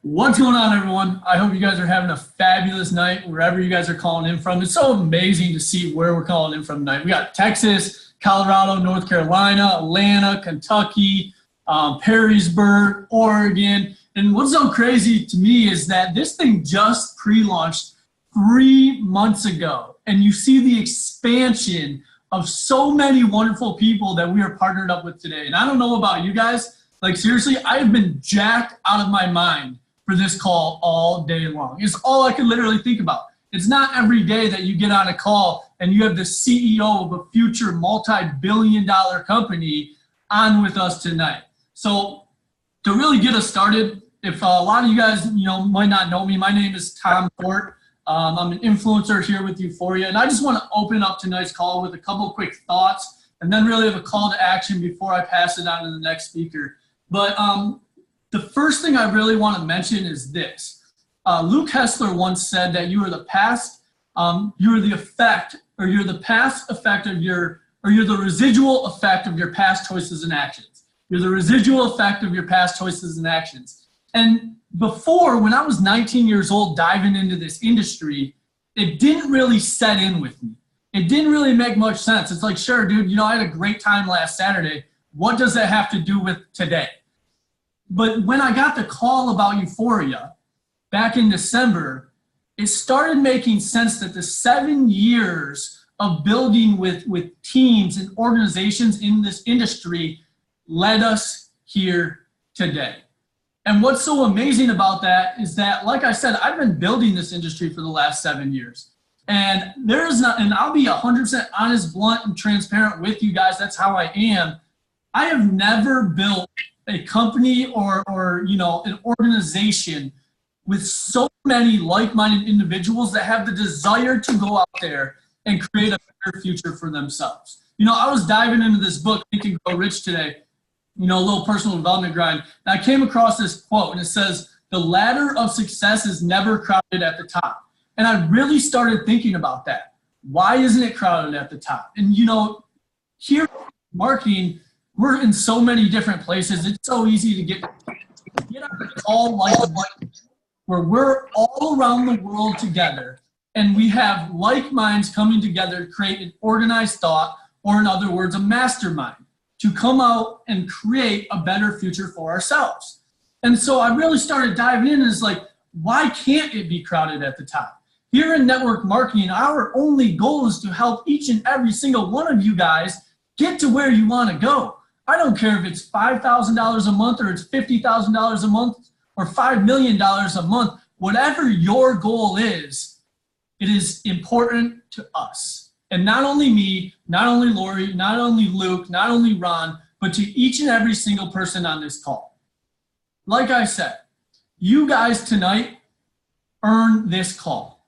What's going on, everyone? I hope you guys are having a fabulous night wherever you guys are calling in from. It's so amazing to see where we're calling in from tonight. We got Texas, Colorado, North Carolina, Atlanta, Kentucky, Perrysburg, Oregon. And what's so crazy to me is that this thing just pre-launched 3 months ago. And you see the expansion of so many wonderful people that we are partnered up with today. And I don't know about you guys, like seriously, I've been jacked out of my mind for this call all day long. It's all I can literally think about. It's not every day that you get on a call and you have the CEO of a future multi-billion-dollar company on with us tonight. So to really get us started, if a lot of you guys might not know me, my name is Tom Fort. I'm an influencer here with Euphoria, and I just want to open up tonight's call with a couple quick thoughts and then really have a call to action before I pass it on to the next speaker. But the first thing I really want to mention is this. Luke Hessler once said that you are the past, you're the effect, or you're the past effect of your, or you're the residual effect of your past choices and actions. You're the residual effect of your past choices and actions. And before, when I was 19 years old diving into this industry, it didn't really set in with me. It didn't really make much sense. It's like, sure, dude, I had a great time last Saturday. What does that have to do with today? But when I got the call about Euphoria back in December, it started making sense that the 7 years of building with teams and organizations in this industry led us here today. And what's so amazing about that is that, like I said, I've been building this industry for the last 7 years. And there is not, and I'll be 100% honest, blunt, and transparent with you guys. That's how I am. I have never built a company or an organization with so many like-minded individuals that have the desire to go out there and create a better future for themselves. I was diving into this book, Think and Grow Rich, today, a little personal development grind, and I came across this quote, and it says, "The ladder of success is never crowded at the top." And I really started thinking about that. Why isn't it crowded at the top? And here in marketing, we're in so many different places. It's so easy to get on a call like where we're all around the world together and we have like minds coming together to create an organized thought, or in other words, a mastermind, to come out and create a better future for ourselves. And so I really started diving in, and it's like, why can't it be crowded at the top? Here in network marketing, our only goal is to help each and every single one of you guys get to where you want to go. I don't care if it's $5,000 a month or it's $50,000 a month or $5 million a month. Whatever your goal is, it is important to us. And not only me, not only Laurie, not only Luke, not only Ron, but to each and every single person on this call. Like I said, you guys tonight earn this call.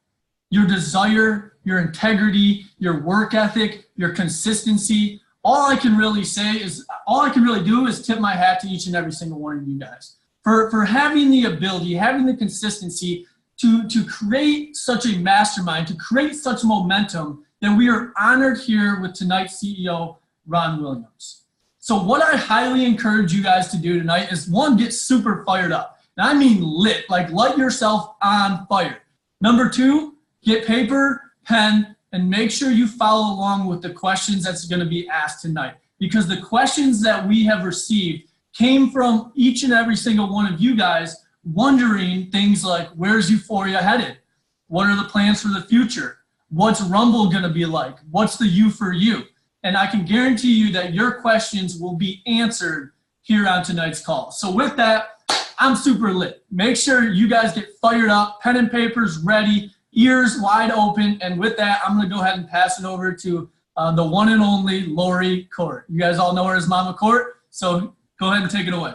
Your desire, your integrity, your work ethic, your consistency. All I can really do is tip my hat to each and every single one of you guys for having the ability, having the consistency to create such a mastermind, to create such momentum that we are honored here with tonight's CEO, Ron Williams. So what I highly encourage you guys to do tonight is, one, get super fired up. And I mean lit, like light yourself on fire. Number two, get paper, pen, and make sure you follow along with the questions that's going to be asked tonight. Because the questions that we have received came from each and every single one of you guys wondering things like, where's Euphoria headed? What are the plans for the future? What's Rumble going to be like? What's the U for you? And I can guarantee you that your questions will be answered here on tonight's call. So with that, I'm super lit. Make sure you guys get fired up, pen and paper's ready, ears wide open. And with that, I'm going to go ahead and pass it over to the one and only Laurie Court. You guys all know her as Mama Court, so go ahead and take it away.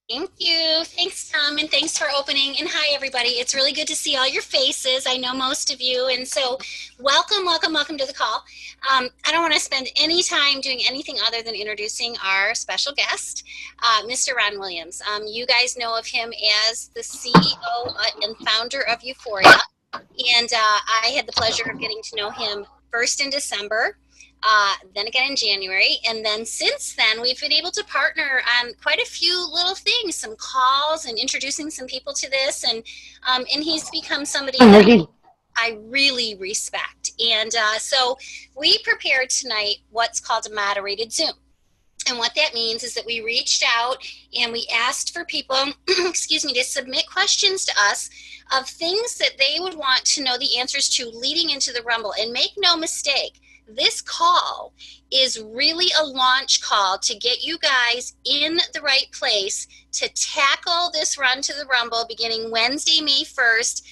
Thank you. Thanks, Tom, and thanks for opening. And hi, everybody. It's really good to see all your faces. I know most of you, and so welcome to the call. I don't want to spend any time doing anything other than introducing our special guest, Mr. Ron Williams. You guys know of him as the CEO and founder of Euphoria, and I had the pleasure of getting to know him first in December. then again in January. And then since then, we've been able to partner on quite a few little things, some calls and introducing some people to this. And he's become somebody that I really respect. And so we prepared tonight what's called a moderated Zoom. And what that means is that we reached out and we asked for people, excuse me, to submit questions to us of things that they would want to know the answers to leading into the Rumble. And make no mistake, this call is really a launch call to get you guys in the right place to tackle this run to the Rumble beginning Wednesday, May 1st,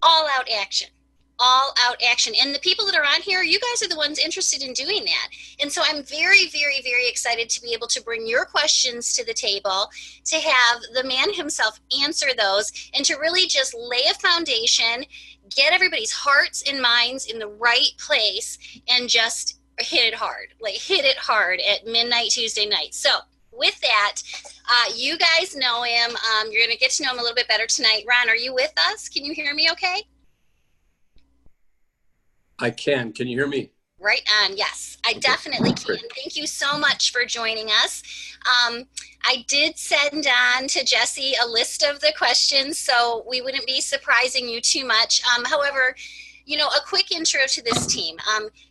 all out action. All out action. And the people that are on here, you guys are the ones interested in doing that. And so I'm very, very, very excited to be able to bring your questions to the table, to have the man himself answer those, and to really just lay a foundation, get everybody's hearts and minds in the right place, and just hit it hard, like hit it hard at midnight Tuesday night. So with that, you guys know him. You're going to get to know him a little bit better tonight. Ron, are you with us? Can you hear me okay? I can. Can you hear me? Right on. Yes, I definitely can. Thank you so much for joining us. I did send on to Jesse a list of the questions, so we wouldn't be surprising you too much. However, you know, a quick intro to this team.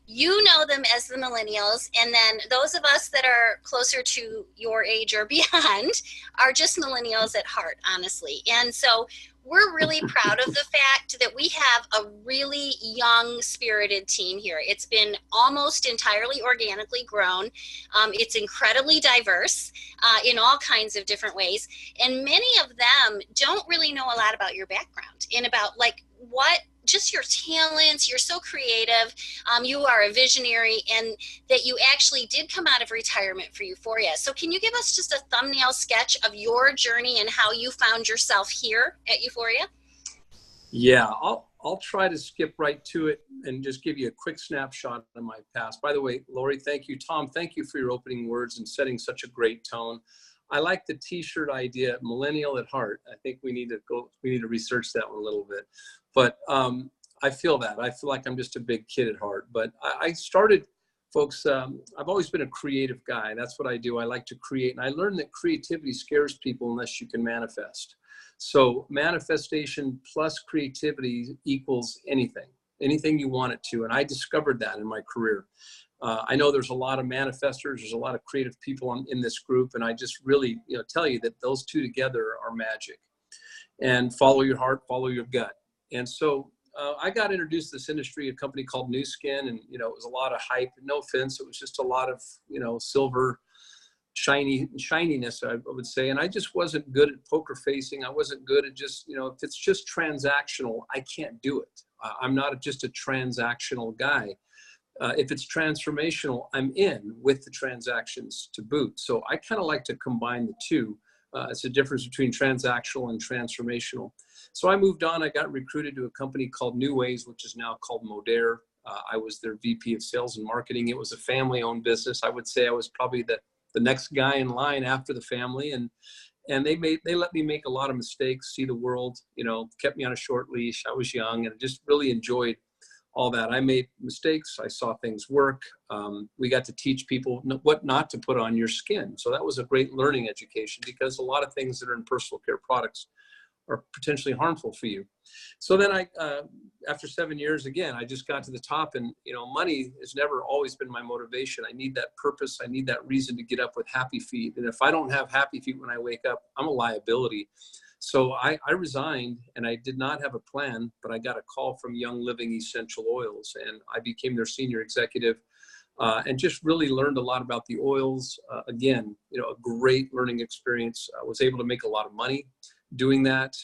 You know them as the millennials, and then those of us that are closer to your age or beyond are just millennials at heart, honestly. And so we're really proud of the fact that we have a really young, spirited team here. It's been almost entirely organically grown. It's incredibly diverse in all kinds of different ways. And many of them don't really know a lot about your background and about like what just your talents. You're so creative. You are a visionary, and that you actually did come out of retirement for Euphoria. So can you give us just a thumbnail sketch of your journey and how you found yourself here at Euphoria? Yeah, I'll try to skip right to it and just give you a quick snapshot of my past. By the way, Laurie, thank you. Tom, thank you for your opening words and setting such a great tone. I like the t-shirt idea, millennial at heart. I think we need to research that one a little bit. But I feel that. I feel like I'm just a big kid at heart. But I started, folks, I've always been a creative guy. That's what I do. I like to create. And I learned that creativity scares people unless you can manifest. So manifestation plus creativity equals anything you want it to. And I discovered that in my career. I know there's a lot of manifestors. There's a lot of creative people in this group. And I just really tell you that those two together are magic. And follow your heart, follow your gut. And so I got introduced to this industry, a company called New Skin, and it was a lot of hype. No offense, it was just a lot of silver shininess, I would say. And I just wasn't good at poker facing. I wasn't good at just if it's just transactional, I can't do it. I'm not just a transactional guy. If it's transformational, I'm in with the transactions to boot. So I kind of like to combine the two. It's a difference between transactional and transformational. So I moved on. I got recruited to a company called New Ways, which is now called Modere. I was their VP of sales and marketing. It was a family-owned business. I would say I was probably the next guy in line after the family. And they let me make a lot of mistakes, see the world, kept me on a short leash. I was young and just really enjoyed all that. I made mistakes. I saw things work. We got to teach people what not to put on your skin. So that was a great learning education, because a lot of things that are in personal care products are potentially harmful for you. So then after 7 years, again, I just got to the top, and, money has never always been my motivation. I need that purpose. I need that reason to get up with happy feet. And if I don't have happy feet when I wake up, I'm a liability. So I resigned, and I did not have a plan, but I got a call from Young Living Essential Oils, and I became their senior executive, and just really learned a lot about the oils. Again, a great learning experience. I was able to make a lot of money doing that.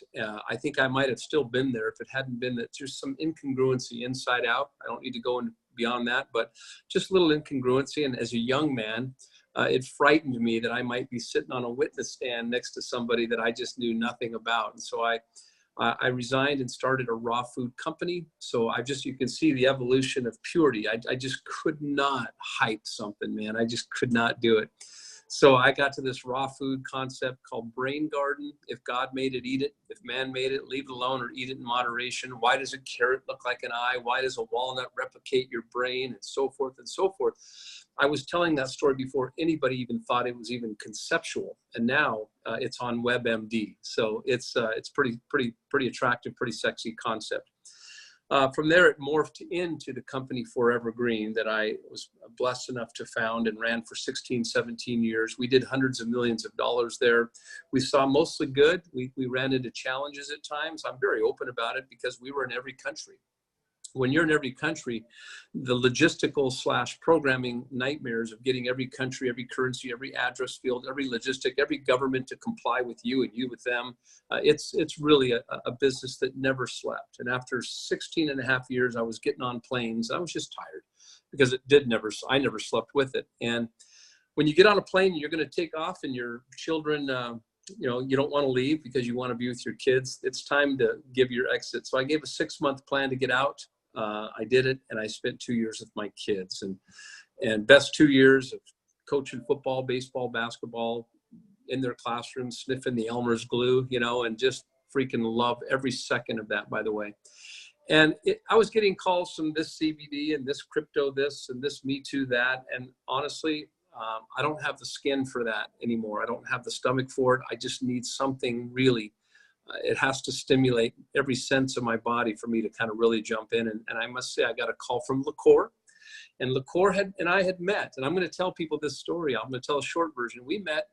I think I might have still been there if it hadn't been that there's some incongruency inside out. I don't need to go beyond that, but just a little incongruency. And as a young man, it frightened me that I might be sitting on a witness stand next to somebody that I just knew nothing about. And so I resigned and started a raw food company. So you can see the evolution of purity. I just could not hype something, man. I just could not do it. So I got to this raw food concept called brain garden. If God made it, eat it. If man made it, leave it alone or eat it in moderation. Why does a carrot look like an eye? Why does a walnut replicate your brain, and so forth and so forth? I was telling that story before anybody even thought it was even conceptual, and now it's on WebMD. So it's pretty attractive, pretty sexy concept. From there, it morphed into the company Forever Green that I was blessed enough to found and ran for 16, 17 years. We did hundreds of millions of dollars there. We saw mostly good. We ran into challenges at times. I'm very open about it because we were in every country. When you're in every country, the logistical / programming nightmares of getting every country, every currency, every address field, every logistic, every government to comply with you and you with them, it's really a business that never slept. And after 16 and a half years, I was getting on planes. I was just tired because I never slept with it. And when you get on a plane, you're going to take off and your children, you don't want to leave because you want to be with your kids. It's time to give your exit. So I gave a 6-month plan to get out. I did it, and I spent 2 years with my kids, and best 2 years of coaching football, baseball, basketball in their classrooms, sniffing the Elmer's glue, and just freaking love every second of that, by the way. And I was getting calls from this CBD and this crypto, this and this Me Too, that. And honestly, I don't have the skin for that anymore. I don't have the stomach for it. I just need something really. It has to stimulate every sense of my body for me to kind of really jump in. And I must say, I got a call from LaCour, and LaCour and I had met. And I'm going to tell people this story. I'm going to tell a short version. We met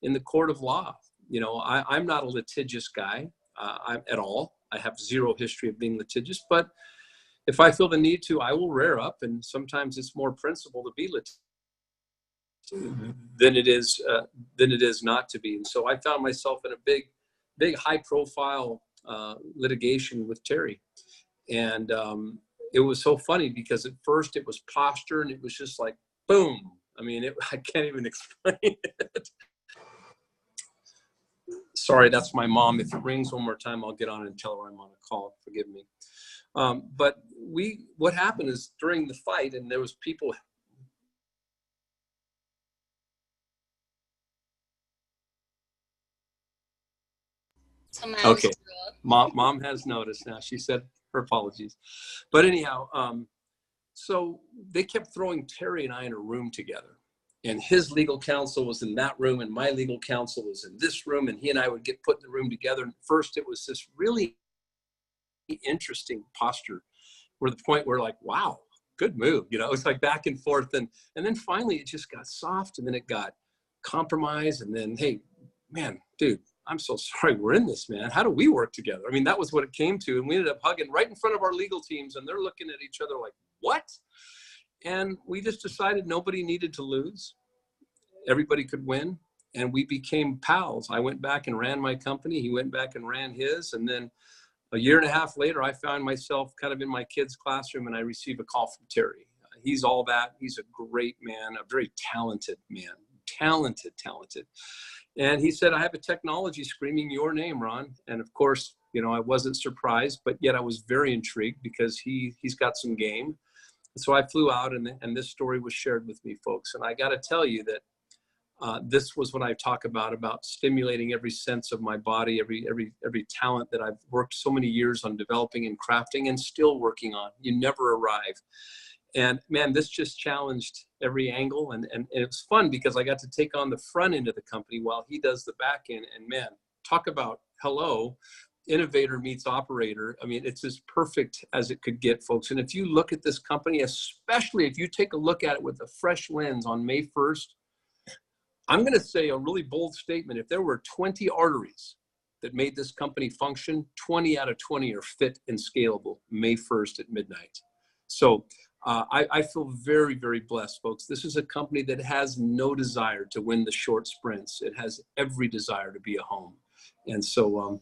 in the court of law. I'm not a litigious guy at all. I have zero history of being litigious, but if I feel the need to, I will rear up. And sometimes it's more principle to be litigious than it is not to be. And so I found myself in a big high profile litigation with Terry. And it was so funny because at first it was posture and it was just like, boom. I mean, I can't even explain it. Sorry, that's my mom. If it rings one more time, I'll get on and tell her I'm on a call. Forgive me. But what happened is during the fight, and there was people. Okay, mom has noticed now. She said her apologies. But anyhow, so they kept throwing Terry and I in a room together. And his legal counsel was in that room, and my legal counsel was in this room, and he and I would get put in the room together. And first, it was this really interesting posture, where the point where like, wow, good move. It's like back and forth, and then finally it just got soft, and then it got compromise, and then, hey, man, dude, I'm so sorry we're in this, man. How do we work together? I mean, that was what it came to, and we ended up hugging right in front of our legal teams, and they're looking at each other like, what? And we just decided nobody needed to lose. Everybody could win. And we became pals. I went back and ran my company. He went back and ran his. And then a year and a half later, I found myself kind of in my kid's classroom, and I received a call from Terry. He's all that. He's a great man, a very talented man. Talented. And he said, I have a technology screaming your name, Ron. And of course, I wasn't surprised, but yet I was very intrigued because he's got some game. So I flew out, and this story was shared with me, folks. And I got to tell you that this was what I talk about stimulating every sense of my body, every talent that I've worked so many years on developing and crafting and still working on. You never arrive. And man, this just challenged every angle. And it was fun because I got to take on the front end of the company while he does the back end. And man, talk about innovator meets operator. I mean, it's as perfect as it could get, folks. And if you look at this company, especially if you take a look at it with a fresh lens on May 1st, I'm going to say a really bold statement. If there were 20 arteries that made this company function, 20 out of 20 are fit and scalable May 1st at midnight. So I feel very, very blessed, folks. This is a company that has no desire to win the short sprints. It has every desire to be a home. And so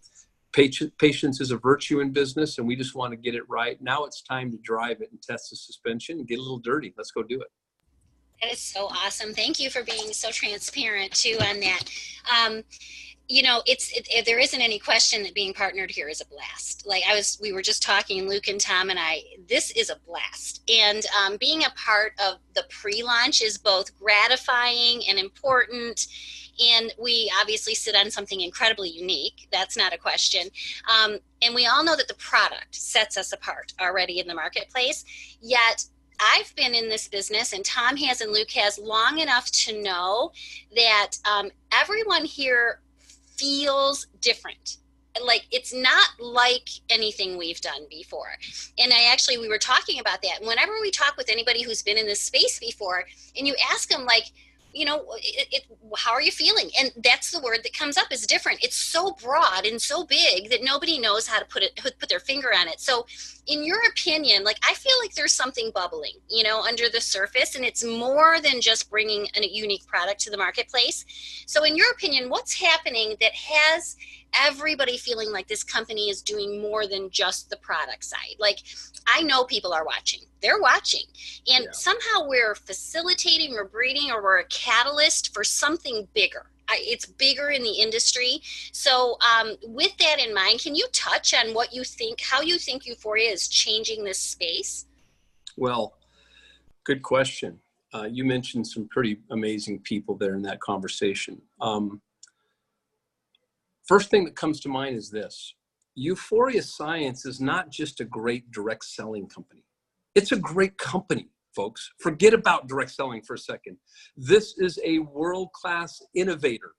patience is a virtue in business, and we just want to get it right. Now it's time to drive it and test the suspension and get a little dirty. Let's go do it. That is so awesome. Thank you for being so transparent too on that. you know, there isn't any question that being partnered here is a blast. Like we were just talking, Luke and Tom and I, this is a blast. And being a part of the pre-launch is both gratifying and important. And we obviously sit on something incredibly unique. That's not a question. And we all know that the product sets us apart already in the marketplace. Yet I've been in this business, and Tom has and Luke has, long enough to know that everyone here feels different. Like, it's not like anything we've done before. And we were talking about that. Whenever we talk with anybody who's been in this space before, and you ask them, like, you know, how are you feeling? And that's the word that comes up, is different. It's so broad and so big that nobody knows how to put their finger on it. So in your opinion, like, I feel like there's something bubbling, you know, under the surface, and it's more than just bringing a unique product to the marketplace. So in your opinion, what's happening that has everybody feeling like this company is doing more than just the product side? Like, I know people are watching. They're watching. And somehow we're facilitating or breeding, or we're a catalyst for something bigger. It's bigger in the industry. So with that in mind, can you touch on how you think Euphoria is changing this space? Well, good question. You mentioned some pretty amazing people there in that conversation. First thing that comes to mind is this. Euphoria Science is not just a great direct selling company. It's a great company, folks. Forget about direct selling for a second. This is a world-class innovator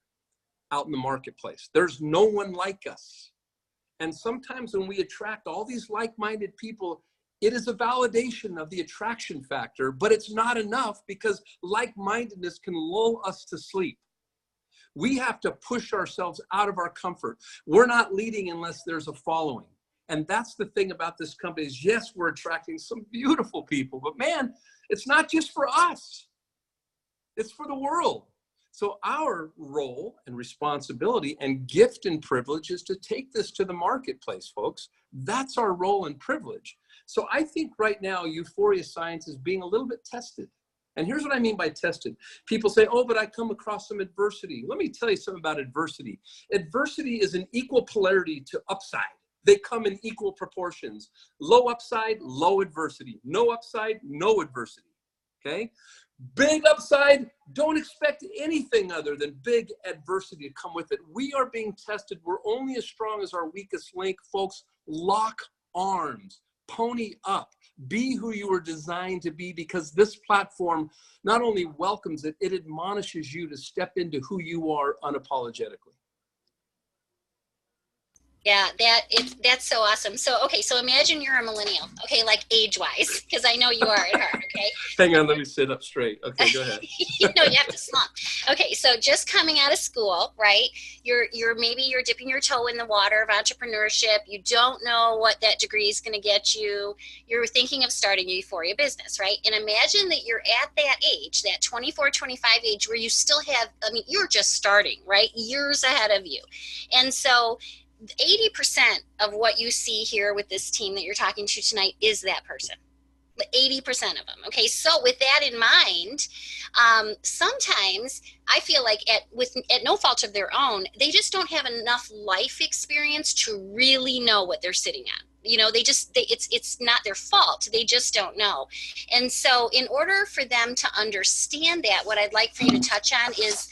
out in the marketplace. There's no one like us. And sometimes when we attract all these like-minded people, it is a validation of the attraction factor, but it's not enough, because like-mindedness can lull us to sleep. We have to push ourselves out of our comfort. We're not leading unless there's a following. And that's the thing about this company is, yes, we're attracting some beautiful people, but man, it's not just for us. It's for the world. So our role and responsibility and gift and privilege is to take this to the marketplace, folks. That's our role and privilege. So I think right now, Euphoria Science is being a little bit tested. And here's what I mean by tested. People say, oh, but I come across some adversity. Let me tell you something about adversity. Adversity is an equal polarity to upside. They come in equal proportions. Low upside, low adversity. No upside, no adversity. Okay? Big upside, don't expect anything other than big adversity to come with it. We are being tested. We're only as strong as our weakest link, folks. Lock arms. Pony up. Be who you were designed to be, because this platform not only welcomes it, it admonishes you to step into who you are unapologetically. Yeah, that's so awesome. So, okay, so imagine you're a millennial, okay, like age-wise, because I know you are at heart, okay? Hang on, let me sit up straight. Okay, go ahead. You have to slump. Okay, so just coming out of school, right? Maybe you're dipping your toe in the water of entrepreneurship. You don't know what that degree is going to get you. You're thinking of starting a Euphoria business, right? And imagine that you're at that age, that 24, 25 age, where you still have, you're just starting, right? Years ahead of you. And so 80% of what you see here with this team that you're talking to tonight is that person. 80% of them. Okay, so with that in mind, sometimes I feel like at no fault of their own, they just don't have enough life experience to really know what they're sitting on. You know, it's not their fault. They just don't know. And so in order for them to understand that, what I'd like for you to touch on is,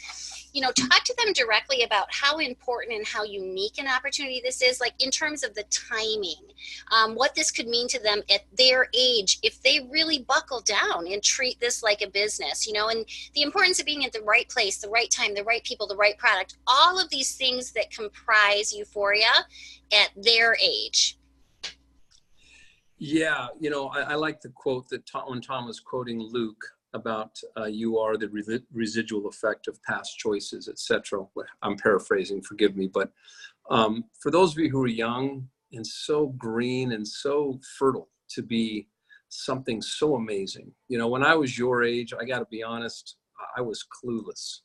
talk to them directly about how important and how unique an opportunity this is, like in terms of the timing, what this could mean to them at their age if they really buckle down and treat this like a business, and the importance of being at the right place, the right time, the right people, the right product, all of these things that comprise Euphoria at their age. Yeah, I like the quote that when Tom was quoting Luke about you are the residual effect of past choices, etc. I'm paraphrasing, forgive me, but for those of you who are young and so green and so fertile to be something so amazing, when I was your age, I got to be honest, I was clueless,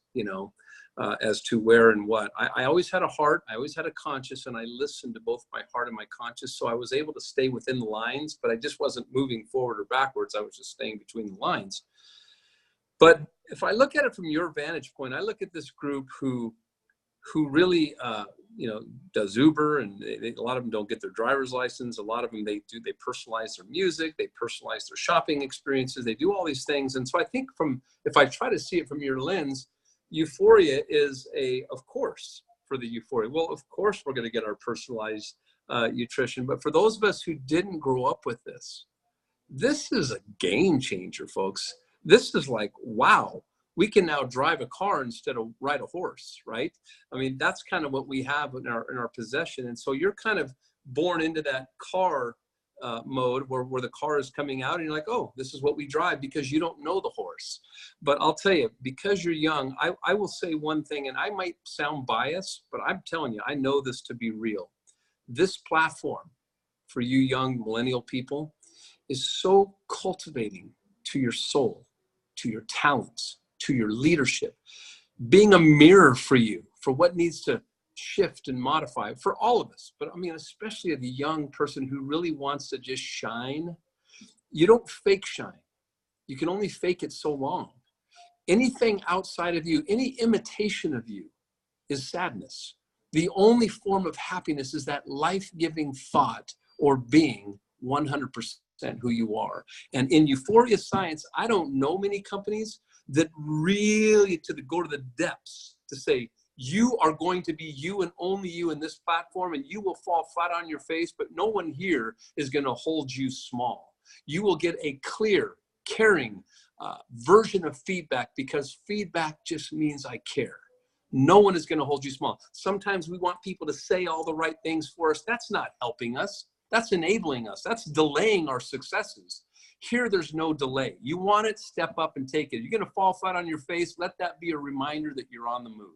as to where and what. I always had a heart, I always had a conscience, and I listened to both my heart and my conscience, so I was able to stay within the lines, but I just wasn't moving forward or backwards. I was just staying between the lines. But if I look at it from your vantage point, I look at this group who who really, does Uber, and a lot of them don't get their driver's license. A lot of them, they personalize their music, they personalize their shopping experiences, they do all these things. And so I think if I try to see it from your lens, euphoria is of course, for the euphoria. Well, of course, we're going to get our personalized nutrition. But for those of us who didn't grow up with this is a game changer, folks. This is like, wow, we can now drive a car instead of ride a horse, right? I mean, that's kind of what we have in our possession. And so you're kind of born into that car mode where the car is coming out and you're like, oh, this is what we drive, because you don't know the horse. But I'll tell you, because you're young, I will say one thing, and I might sound biased, but I'm telling you, I know this to be real. This platform for you young millennial people is so cultivating to your soul, to your talents, to your leadership, being a mirror for you, for what needs to shift and modify for all of us. But I mean, especially the young person who really wants to just shine. You don't fake shine. You can only fake it so long. Anything outside of you, any imitation of you, is sadness. The only form of happiness is that life-giving thought or being 100% who you are. And in euphoria science, I don't know many companies that really go to the depths to say, you are going to be you and only you in this platform, and you will fall flat on your face, but no one here is going to hold you small. You will get a clear, caring version of feedback, because feedback just means I care. No one is going to hold you small. Sometimes we want people to say all the right things for us. That's not helping us. That's enabling us. That's delaying our successes. Here, there's no delay. You want it, step up and take it. You're going to fall flat on your face. Let that be a reminder that you're on the move.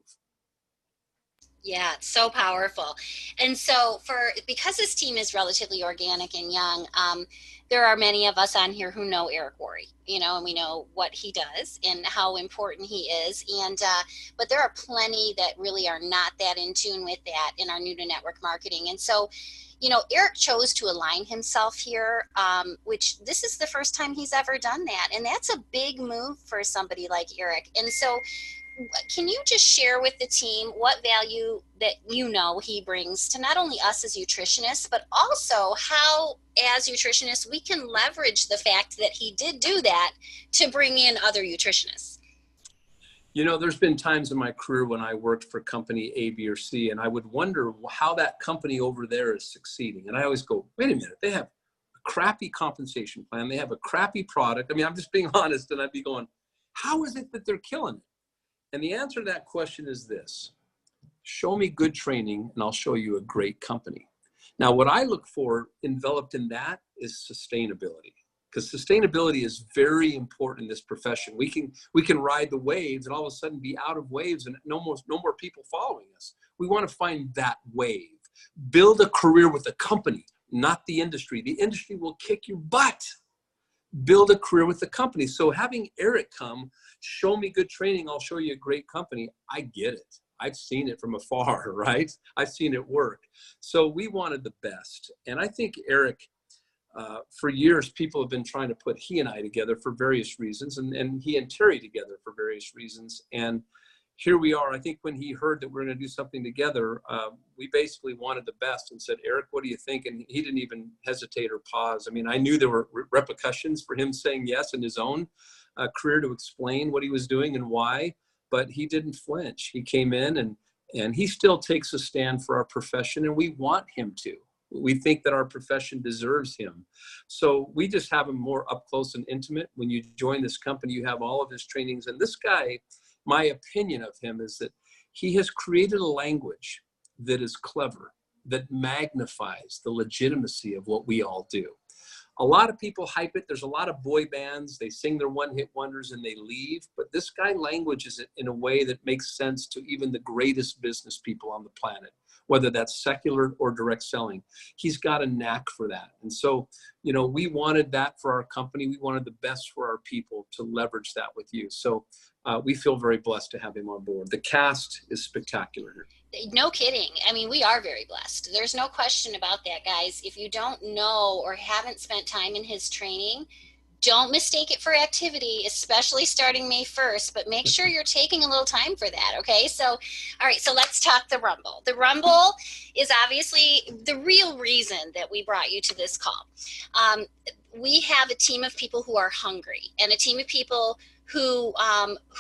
Yeah, it's so powerful. And so because this team is relatively organic and young, there are many of us on here who know Eric Worre, and we know what he does and how important he is. And but there are plenty that really are not that in tune with that in our new to network marketing. And so, Eric chose to align himself here, which this is the first time he's ever done that. And that's a big move for somebody like Eric. And so can you just share with the team what value that he brings to not only us as nutritionists, but also how, as nutritionists, we can leverage the fact that he did do that to bring in other nutritionists? There's been times in my career when I worked for company A, B, or C, and I would wonder how that company over there is succeeding. And I always go, wait a minute, they have a crappy compensation plan. They have a crappy product. I mean, I'm just being honest, and I'd be going, how is it that they're killing it? And the answer to that question is this: show me good training and I'll show you a great company. Now, what I look for enveloped in that is sustainability, because sustainability is very important in this profession. We can ride the waves and all of a sudden be out of waves and no more people following us. We want to find that wave. Build a career with a company, not the industry. The industry will kick your butt. Build a career with the company. So having Eric come, show me good training, I'll show you a great company. I get it. I've seen it from afar, right? I've seen it work. So we wanted the best. And I think Eric, for years, people have been trying to put he and I together for various reasons, and he and Terry together for various reasons. And here we are. I think when he heard that we're going to do something together, we basically wanted the best and said, Eric, what do you think? And he didn't even hesitate or pause. I mean, I knew there were repercussions for him saying yes in his own career to explain what he was doing and why, but he didn't flinch. He came in and he still takes a stand for our profession, and we want him to. We think that our profession deserves him. So we just have him more up close and intimate. When you join this company, you have all of his trainings. And this guy, my opinion of him is that he has created a language that is clever, that magnifies the legitimacy of what we all do. A lot of people hype it. There's a lot of boy bands. They sing their one-hit wonders and they leave. But this guy languages it in a way that makes sense to even the greatest business people on the planet, whether that's secular or direct selling. He's got a knack for that. And so, we wanted that for our company. We wanted the best for our people to leverage that with you. So we feel very blessed to have him on board. The cast is spectacular. No kidding. I mean, we are very blessed. There's no question about that, guys. If you don't know or haven't spent time in his training, Don't mistake it for activity, especially starting May 1st, but make sure you're taking a little time for that, okay? So, all right, so let's talk the Rumble. The Rumble is obviously the real reason that we brought you to this call. We have a team of people who are hungry and a team of people who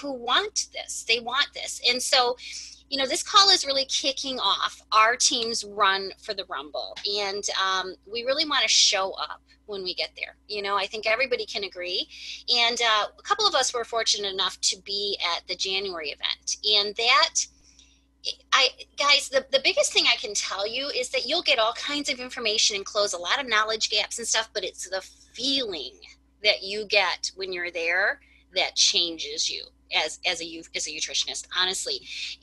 want this. They want this. And so, you know, this call is really kicking off our team's run for the Rumble. And we really want to show up when we get there. You know, I think everybody can agree. And a couple of us were fortunate enough to be at the January event. And that, guys, the biggest thing I can tell you is that you'll get all kinds of information and close a lot of knowledge gaps and stuff, but it's the feeling that you get when you're there that changes you as a nutritionist, honestly.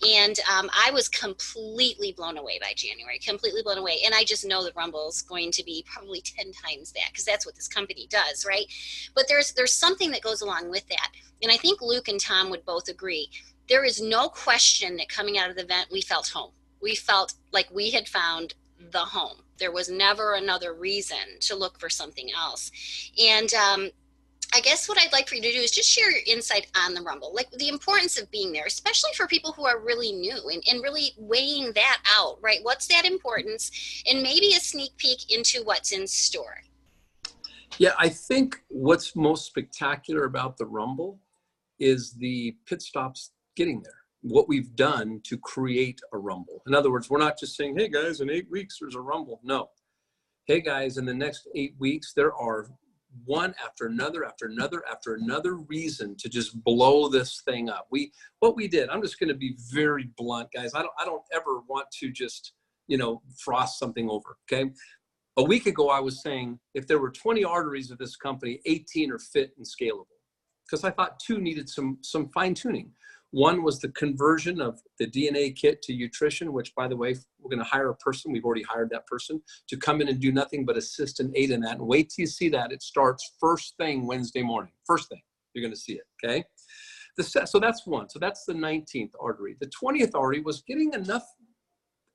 And I was completely blown away by January, completely blown away. And I just know the Rumble's going to be probably 10 times that, because that's what this company does, right? But there's something that goes along with that. And I think Luke and Tom would both agree. There is no question that coming out of the event, we felt home. We felt like we had found the home. There was never another reason to look for something else. And I guess what I'd like for you to do is just share your insight on the Rumble, like the importance of being there, especially for people who are really new and really weighing that out, right? What's that importance? And maybe a sneak peek into what's in store. Yeah, I think what's most spectacular about the Rumble is the pit stops getting there. What we've done to create a Rumble. In other words, we're not just saying, hey guys, in 8 weeks, there's a Rumble. No. Hey guys, in the next 8 weeks, there are one after another reason to just blow this thing up. What we did, I'm just going to be very blunt, guys. I don't ever want to just, you know, frost something over. Okay. A week ago, I was saying if there were 20 arteries of this company, 18 are fit and scalable, because I thought 2 needed some fine tuning. One was the conversion of the DNA kit to nutrition, which, by the way, we're going to hire a person. We've already hired that person to come in and do nothing but assist and aid in that. And wait till you see that. It starts first thing Wednesday morning. First thing, you're going to see it, okay? So that's one. So that's the 19th artery. The 20th artery was getting enough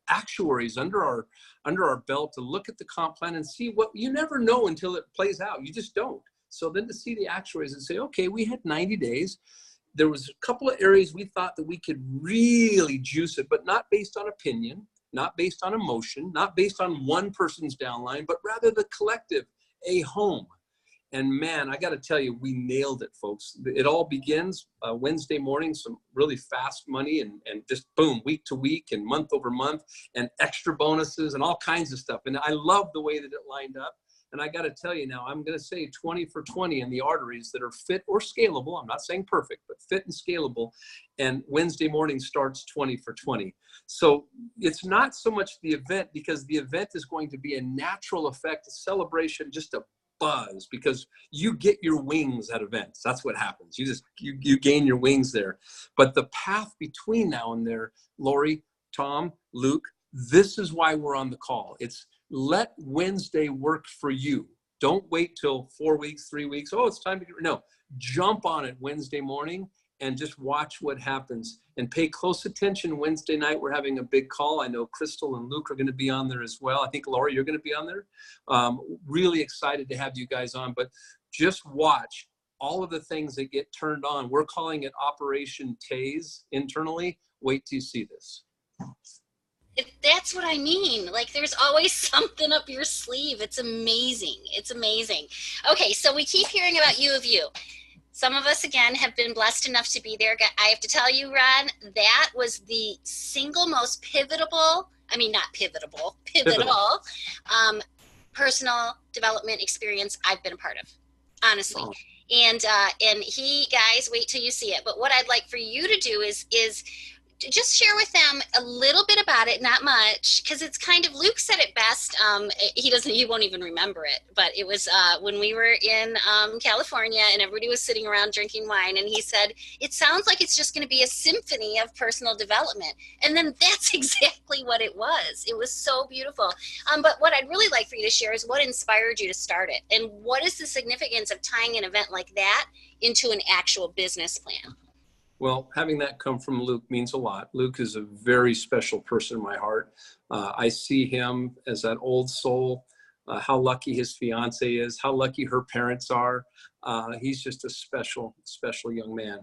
actuaries under our belt to look at the comp plan and see what you never know until it plays out. You just don't. So then to see the actuaries and say, okay, we had 90 days. There was a couple of areas we thought that we could really juice it, but not based on opinion, not based on emotion, not based on one person's downline, but rather the collective, a home. And man, I got to tell you, we nailed it, folks. It all begins Wednesday morning, some really fast money and just boom, week to week and month over month and extra bonuses and all kinds of stuff. And I love the way that it lined up. And I got to tell you now, I'm going to say 20 for 20 in the arteries that are fit or scalable. I'm not saying perfect, but fit and scalable. And Wednesday morning starts 20 for 20. So it's not so much the event, because the event is going to be a natural effect, a celebration, just a buzz, because you get your wings at events. That's what happens. You gain your wings there. But the path between now and there, Laurie, Tom, Luke, this is why we're on the call. It's let Wednesday work for you. Don't wait till 4 weeks, 3 weeks. Oh, it's time to get, no, jump on it Wednesday morning and just watch what happens and pay close attention. Wednesday night, we're having a big call. I know Crystal and Luke are going to be on there as well. I think Laurie, you're going to be on there. Really excited to have you guys on, but just watch all of the things that get turned on. We're calling it Operation Tase internally. Wait till you see this. That's what I mean. Like, there's always something up your sleeve. It's amazing. It's amazing. Okay, so we keep hearing about U of U. Some of us, again, have been blessed enough to be there. I have to tell you, Ron, that was the single most pivotal personal development experience I've been a part of, honestly. Oh. And he, guys, wait till you see it. But what I'd like for you to do is just share with them a little bit about it, not much, because it's kind of, Luke said it best. He won't even remember it, but it was when we were in California and everybody was sitting around drinking wine, and he said, it sounds like it's just going to be a symphony of personal development. And then that's exactly what it was. It was so beautiful. But what I'd really like for you to share is what inspired you to start it, and what is the significance of tying an event like that into an actual business plan? Well, having that come from Luke means a lot. Luke is a very special person in my heart. I see him as that old soul how lucky his fiance is, how lucky her parents are. He's just a special, special young man.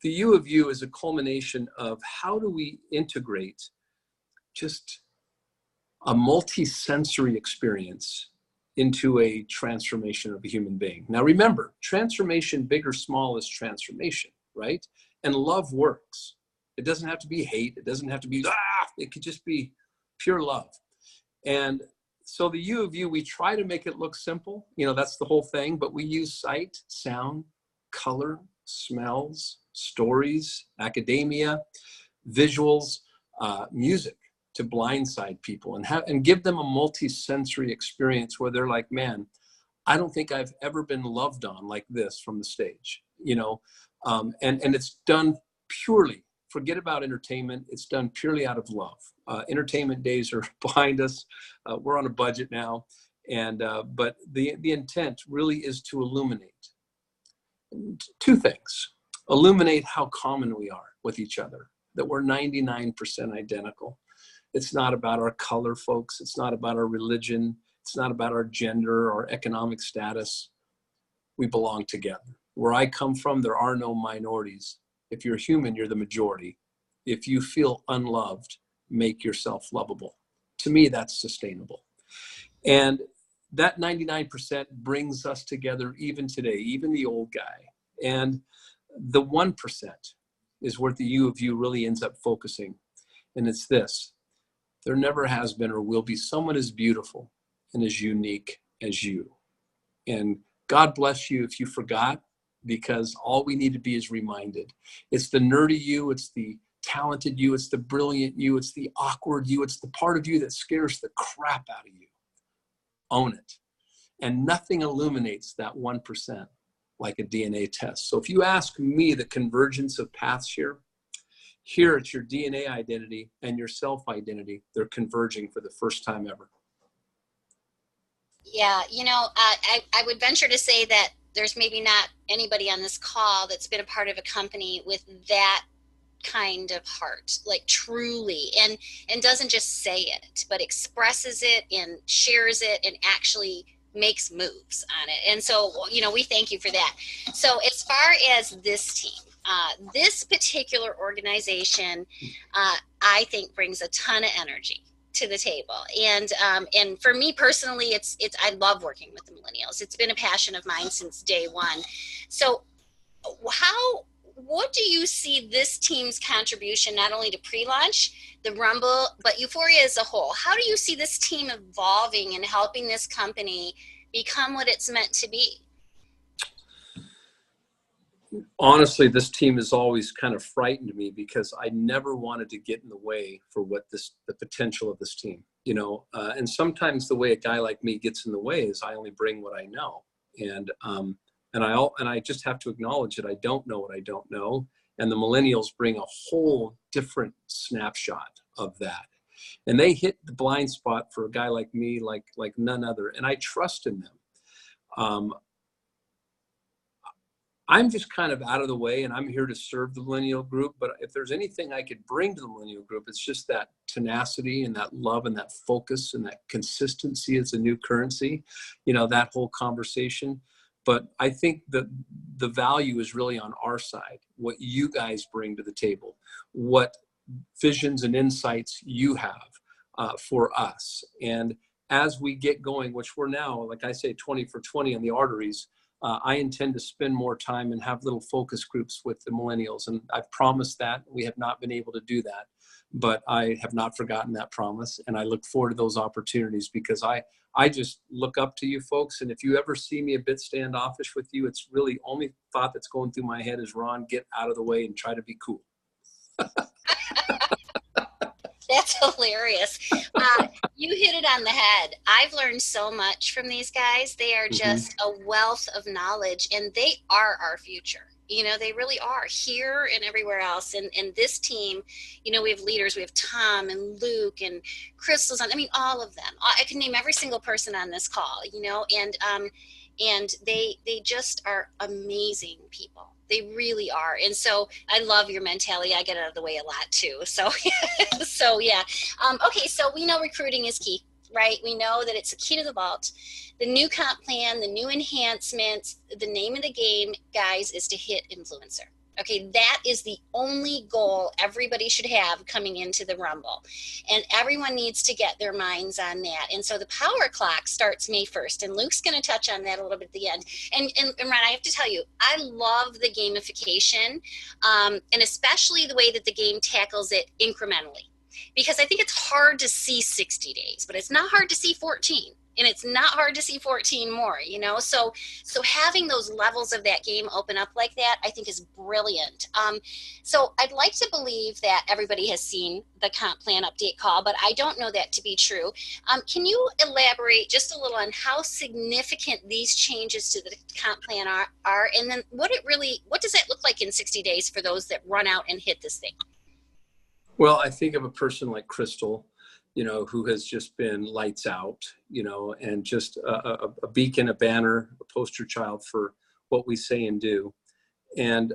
The U of U is a culmination of how do we integrate just a multi-sensory experience into a transformation of a human being. Now remember, transformation, big or small, is transformation, right? And love works. It doesn't have to be hate. It doesn't have to be, it could just be pure love. And so the U of U, we try to make it look simple. You know, that's the whole thing, but we use sight, sound, color, smells, stories, academia, visuals, music to blindside people and give them a multi-sensory experience where they're like, man, I don't think I've ever been loved on like this from the stage, you know, and it's done purely, forget about entertainment. It's done purely out of love. Entertainment days are behind us. We're on a budget now. But the intent really is to illuminate two things. Illuminate how common we are with each other, that we're 99% identical. It's not about our color, folks. It's not about our religion. It's not about our gender or economic status. We belong together. Where I come from, there are no minorities. If you're human, you're the majority. If you feel unloved, make yourself lovable. To me, that's sustainable. And that 99% brings us together even today, even the old guy. And the 1% is where the U of U really ends up focusing. And it's this: there never has been or will be someone as beautiful and as unique as you. And God bless you if you forgot, because all we need to be is reminded. It's the nerdy you, it's the talented you, it's the brilliant you, it's the awkward you, it's the part of you that scares the crap out of you. Own it. And nothing illuminates that 1% like a DNA test. So if you ask me the convergence of paths here it's your DNA identity and your self-identity. They're converging for the first time ever. Yeah, you know, I would venture to say that there's maybe not anybody on this call that's been a part of a company with that kind of heart, like truly, and doesn't just say it, but expresses it and shares it and actually makes moves on it. And so, you know, we thank you for that. So as far as this team, this particular organization, I think brings a ton of energy to the table. And for me personally, it's I love working with the millennials. It's been a passion of mine since day one. So what do you see this team's contribution, not only to pre-launch, the Rumble, but Euphoria as a whole? How do you see this team evolving and helping this company become what it's meant to be? Honestly, this team has always kind of frightened me because I never wanted to get in the way for what the potential of this team, you know, and sometimes the way a guy like me gets in the way is I only bring what I know. And I just have to acknowledge that I don't know what I don't know. And the millennials bring a whole different snapshot of that. And they hit the blind spot for a guy like me, like none other. And I trust in them. I'm just kind of out of the way, and I'm here to serve the millennial group. But if there's anything I could bring to the millennial group, it's just that tenacity and that love and that focus and that consistency is a new currency, you know, that whole conversation. But I think that the value is really on our side, what you guys bring to the table, what visions and insights you have for us. And as we get going, which we're now, like I say, 20 for 20 on the arteries, I intend to spend more time and have little focus groups with the millennials. And I've promised that. We have not been able to do that, but I have not forgotten that promise. And I look forward to those opportunities because I just look up to you folks. And if you ever see me a bit standoffish with you, it's really only thought that's going through my head is, Ron, get out of the way and try to be cool. That's hilarious. You hit it on the head. I've learned so much from these guys. They are just a wealth of knowledge, and they are our future. You know, they really are here and everywhere else. And this team, you know, we have leaders. We have Tom and Luke and Crystal's on. I mean, all of them. I can name every single person on this call, you know, and they just are amazing people. They really are. And so I love your mentality. I get out of the way a lot too. So, so yeah. Okay. So we know recruiting is key. right? We know that it's the key to the vault. The new comp plan, the new enhancements, the name of the game, guys, is to hit influencer. Okay, that is the only goal everybody should have coming into the Rumble. And everyone needs to get their minds on that. And so the power clock starts May 1st. And Luke's going to touch on that a little bit at the end. And Ron, I have to tell you, I love the gamification, and especially the way that the game tackles it incrementally. Because I think it's hard to see 60 days, but it's not hard to see 14. And it's not hard to see 14 more, you know? So having those levels of that game open up like that, I think is brilliant. So I'd like to believe that everybody has seen the comp plan update call, but I don't know that to be true. Can you elaborate just a little on how significant these changes to the comp plan are? And then what does that look like in 60 days for those that run out and hit this thing? Well, I think of a person like Crystal, you know, who has just been lights out, you know, and just a beacon, a banner, a poster child for what we say and do. And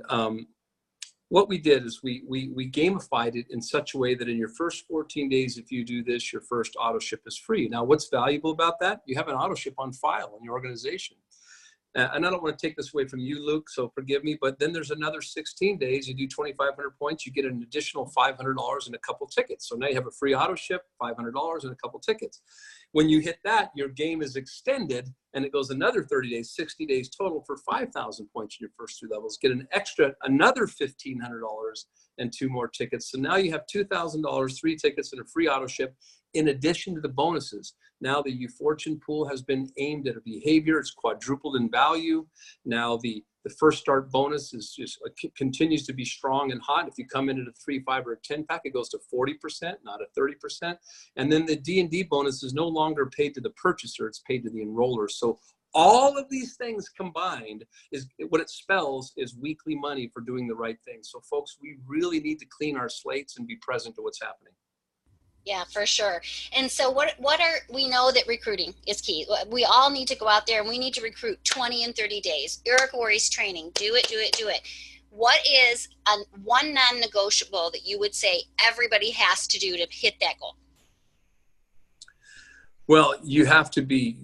what we did is we gamified it in such a way that in your first 14 days, if you do this, your first auto ship is free. Now, what's valuable about that? You have an auto ship on file in your organization. And I don't want to take this away from you, Luke, so forgive me, but then there's another 16 days. You do 2,500 points, you get an additional $500 and a couple tickets. So now you have a free auto ship, $500 and a couple tickets. When you hit that, your game is extended and it goes another 30 days, 60 days total for 5,000 points in your first 2 levels. Get another $1,500 and 2 more tickets. So now you have $2,000, 3 tickets and a free auto ship in addition to the bonuses. Now the UFortune pool has been aimed at a behavior. It's quadrupled in value. Now the first start bonus is just continues to be strong and hot. If you come in at a 3, 5, or a 10 pack, it goes to 40%, not a 30%. And then the D&D bonus is no longer paid to the purchaser, it's paid to the enroller. So all of these things combined is what it spells is weekly money for doing the right thing. So folks, we really need to clean our slates and be present to what's happening. Yeah, for sure. And so we know that recruiting is key. We all need to go out there and we need to recruit 20 and 30 days. Eric Worre's training, do it. What is one non-negotiable that you would say everybody has to do to hit that goal? Well, you have to be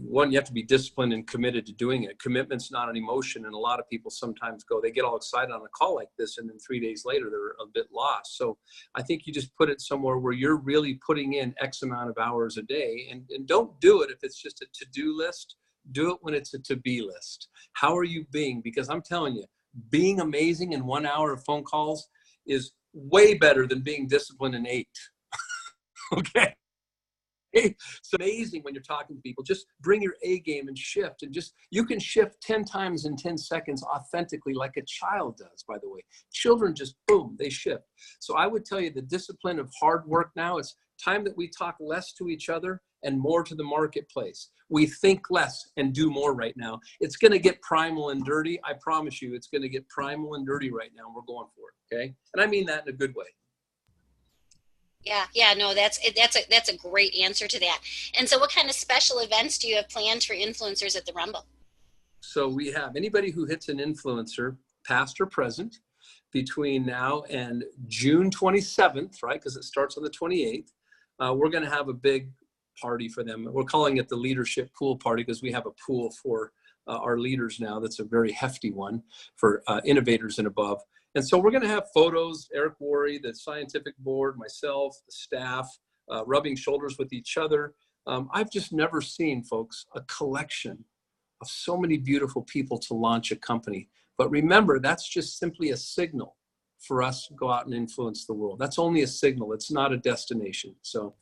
disciplined and committed to doing it. Commitment's not an emotion. And a lot of people sometimes they get all excited on a call like this, and then 3 days later, they're a bit lost. So I think you just put it somewhere where you're really putting in X amount of hours a day, and don't do it if it's just a to-do list. Do it when it's a to-be list. How are you being? Because I'm telling you, being amazing in 1 hour of phone calls is way better than being disciplined in 8. Okay. It's amazing when you're talking to people. Just bring your A game and shift, and you can shift 10 times in 10 seconds authentically like a child does, by the way. Children just, boom, they shift. So I would tell you the discipline of hard work now, it's time that we talk less to each other and more to the marketplace. We think less and do more right now. It's going to get primal and dirty. I promise you, it's going to get primal and dirty right now, and we're going for it, okay? And I mean that in a good way. Yeah, no, that's a great answer to that. And so what kind of special events do you have planned for influencers at the Rumble? So we have anybody who hits an influencer, past or present, between now and June 27th, right? Because it starts on the 28th. We're going to have a big party for them. We're calling it the leadership pool party because we have a pool for our leaders now. That's a very hefty one for innovators and above. And so we're going to have photos, Eric Worre, the scientific board, myself, the staff, rubbing shoulders with each other. I've just never seen, folks, a collection of so many beautiful people to launch a company. But remember, that's just simply a signal for us to go out and influence the world. That's only a signal. It's not a destination. So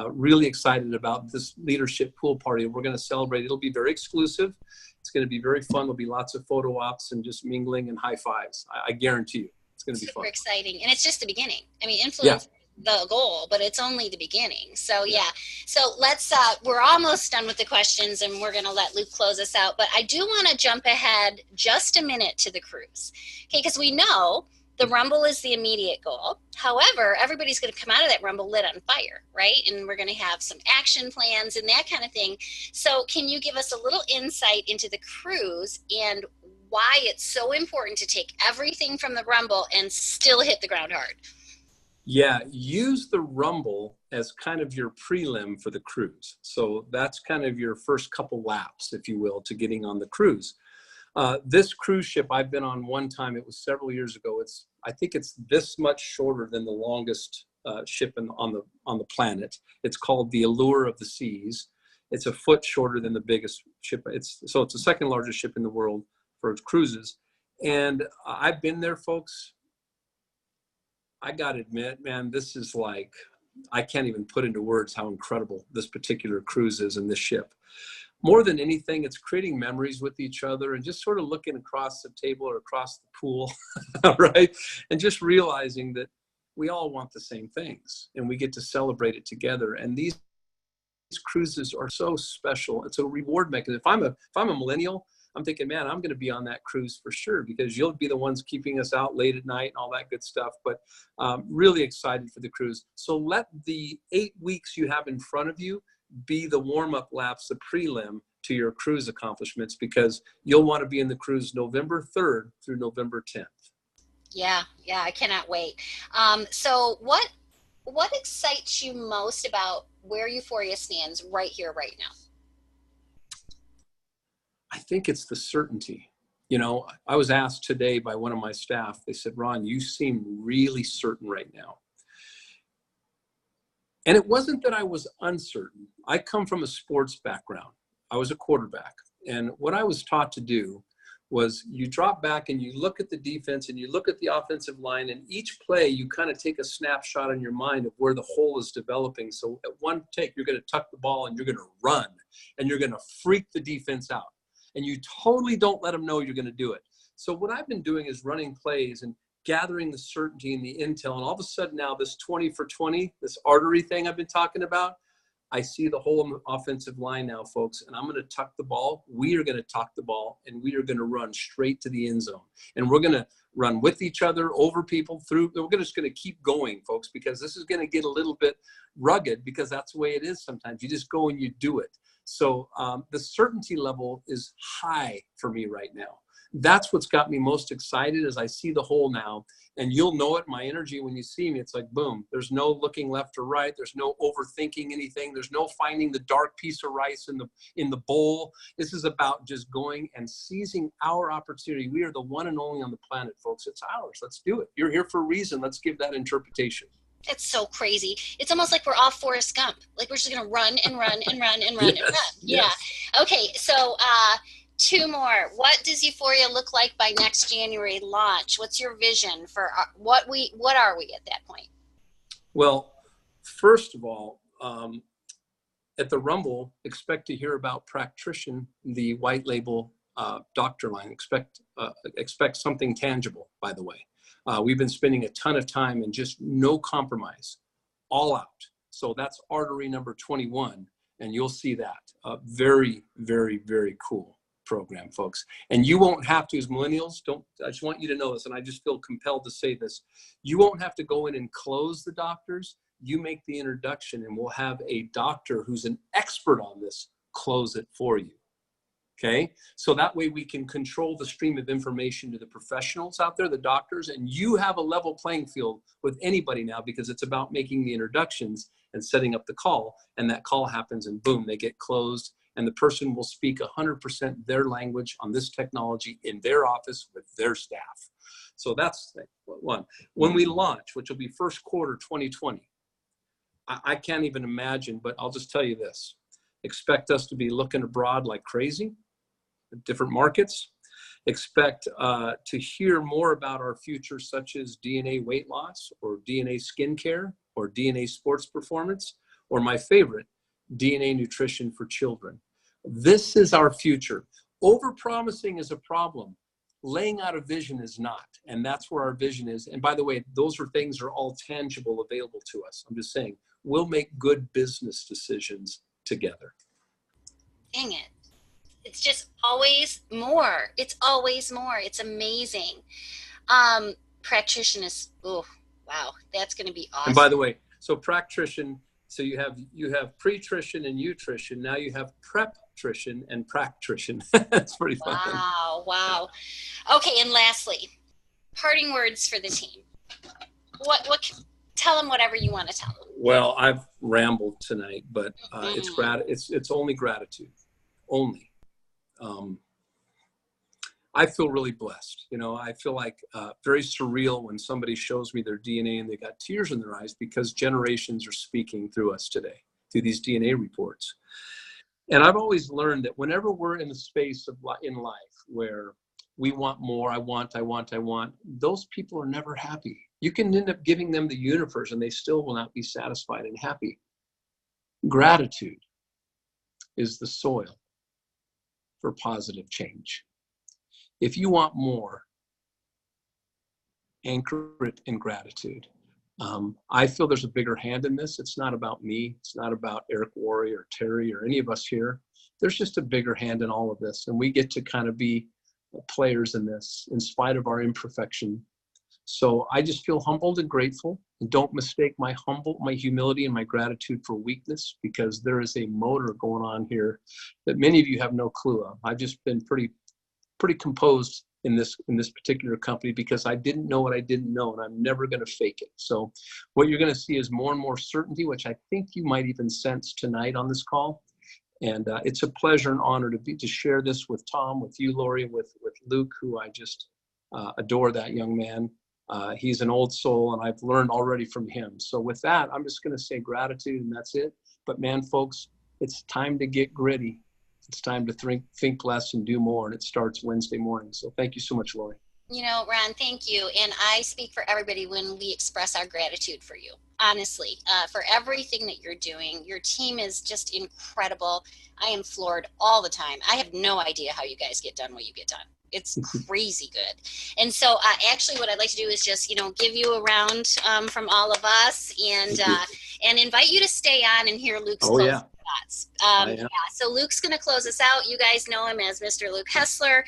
really excited about this leadership pool party. We're going to celebrate. It'll be very exclusive. It's going to be very fun. There'll be lots of photo ops and just mingling and high fives. I guarantee you it's going to be fun. Super exciting. And it's just the beginning. I mean, influence the goal, but it's only the beginning. So yeah. So let's, we're almost done with the questions and we're going to let Luke close us out. But I do want to jump ahead just a minute to the cruise. Okay. Because we know the Rumble is the immediate goal. However, everybody's going to come out of that Rumble lit on fire, right? And we're going to have some action plans and that kind of thing. So can you give us a little insight into the cruise and why it's so important to take everything from the Rumble and still hit the ground hard? Yeah, use the Rumble as kind of your prelim for the cruise. So that's kind of your first couple laps, if you will, to getting on the cruise. This cruise ship I've been on one time, it was several years ago. I think it's this much shorter than the longest ship on the planet. It's called the Allure of the Seas. It's a foot shorter than the biggest ship. It's the second largest ship in the world for its cruises. And I've been there, folks. I got to admit, man, this is like, I can't even put into words how incredible this particular cruise is in this ship. More than anything, it's creating memories with each other and just sort of looking across the table or across the pool, right? And just realizing that we all want the same things and we get to celebrate it together. And these cruises are so special. It's a reward mechanism. If I'm a millennial, I'm thinking, man, I'm going to be on that cruise for sure, because you'll be the ones keeping us out late at night and all that good stuff. But really excited for the cruise. So let the 8 weeks you have in front of you be the warm-up laps, the prelim to your cruise accomplishments, because you'll want to be in the cruise November 3rd through November 10th. Yeah, I cannot wait. So what excites you most about where Euphoria stands right here, right now? I think it's the certainty. You know, I was asked today by one of my staff, they said, Ron, you seem really certain right now. And it wasn't that I was uncertain. I come from a sports background. I was a quarterback. And what I was taught to do was you drop back and you look at the defense and you look at the offensive line, and each play you kind of take a snapshot in your mind of where the hole is developing. So at one take, you're going to tuck the ball and you're going to run and you're going to freak the defense out. And you totally don't let them know you're going to do it. So what I've been doing is running plays and gathering the certainty and the intel. And all of a sudden now this 20 for 20, this artery thing I've been talking about, I see the whole offensive line now, folks, and I'm going to tuck the ball. We are going to tuck the ball, and we are going to run straight to the end zone. And we're going to run with each other, over people, through. We're just going to keep going, folks, because this is going to get a little bit rugged, because that's the way it is sometimes. You just go and you do it. So the certainty level is high for me right now. That's what's got me most excited, as I see the hole now. And you'll know it, my energy, when you see me, it's like, boom, there's no looking left or right. There's no overthinking anything. There's no finding the dark piece of rice in the bowl. This is about just going and seizing our opportunity. We are the one and only on the planet, folks. It's ours. Let's do it. You're here for a reason. Let's give that interpretation. It's so crazy. It's almost like we're off Forrest Gump. Like we're just going to run and run and run and run. Yes, and run. yes. Yeah. Okay. So, two more. What does Euphoria look like by next January launch? What's your vision for what are we at that point? Well, first of all, at the Rumble, expect to hear about Practrition, the white label doctor line. Expect something tangible, by the way. We've been spending a ton of time and just no compromise, all out. So that's artery number 21, and you'll see that. Very, very, very cool program, folks. And you won't have to, as millennials, I just want you to know this, and I just feel compelled to say this. You won't have to go in and close the doctors. You make the introduction, and we'll have a doctor who's an expert on this close it for you. Okay, so that way we can control the stream of information to the professionals out there, the doctors, and you have a level playing field with anybody now, because it's about making the introductions and setting up the call, and that call happens and boom, they get closed, and the person will speak 100% their language on this technology in their office with their staff. So that's one. When we launch, which will be first quarter 2020, I can't even imagine, but I'll just tell you this. Expect us to be looking abroad like crazy, different markets. Expect to hear more about our future, such as DNA weight loss, or DNA skincare, or DNA sports performance, or my favorite, DNA nutrition for children. This is our future. Overpromising is a problem. Laying out a vision is not, and that's where our vision is. And by the way, those things are all tangible, available to us. I'm just saying, we'll make good business decisions together. Dang it. It's just always more. It's always more. It's amazing. Practitioners. Oh, wow. That's going to be awesome. And by the way, so Practrition, so you have pretrition and nutrition. Now you have preptrition and Practrition. That's pretty fun. Wow. Okay, and lastly, parting words for the team. tell them whatever you want to tell them. Well, I've rambled tonight, but it's only gratitude, only. I feel really blessed. You know, I feel like very surreal when somebody shows me their DNA and they got tears in their eyes because generations are speaking through us today, through these DNA reports. And I've always learned that whenever we're in the space of in life where we want more, I want, those people are never happy. You can end up giving them the universe and they still will not be satisfied and happy. Gratitude is the soil for positive change. If you want more, anchor it in gratitude. I feel there's a bigger hand in this. It's not about me. It's not about Eric Worre or Terry or any of us here. There's just a bigger hand in all of this. And we get to kind of be players in this in spite of our imperfection. So I just feel humbled and grateful. And don't mistake my humility and my gratitude for weakness, because there is a motor going on here that many of you have no clue of. I've just been pretty composed in this particular company because I didn't know what I didn't know, and I'm never going to fake it. So what you're going to see is more and more certainty, which I think you might even sense tonight on this call. And it's a pleasure and honor to share this with Tom, with you, Laurie, with Luke, who I just adore that young man. He's an old soul, and I've learned already from him. So with that, I'm just going to say gratitude, and that's it. But man, folks, it's time to get gritty. It's time to think less and do more, and it starts Wednesday morning. So thank you so much, Laurie. You know, Ron, thank you. And I speak for everybody when we express our gratitude for you, honestly, for everything that you're doing. Your team is just incredible. I am floored all the time. I have no idea how you guys get done what you get done. It's crazy good. And so actually what I'd like to do is just, give you a round from all of us and invite you to stay on and hear Luke's closing thoughts. So Luke's going to close us out. You guys know him as Mr. Luke Hessler.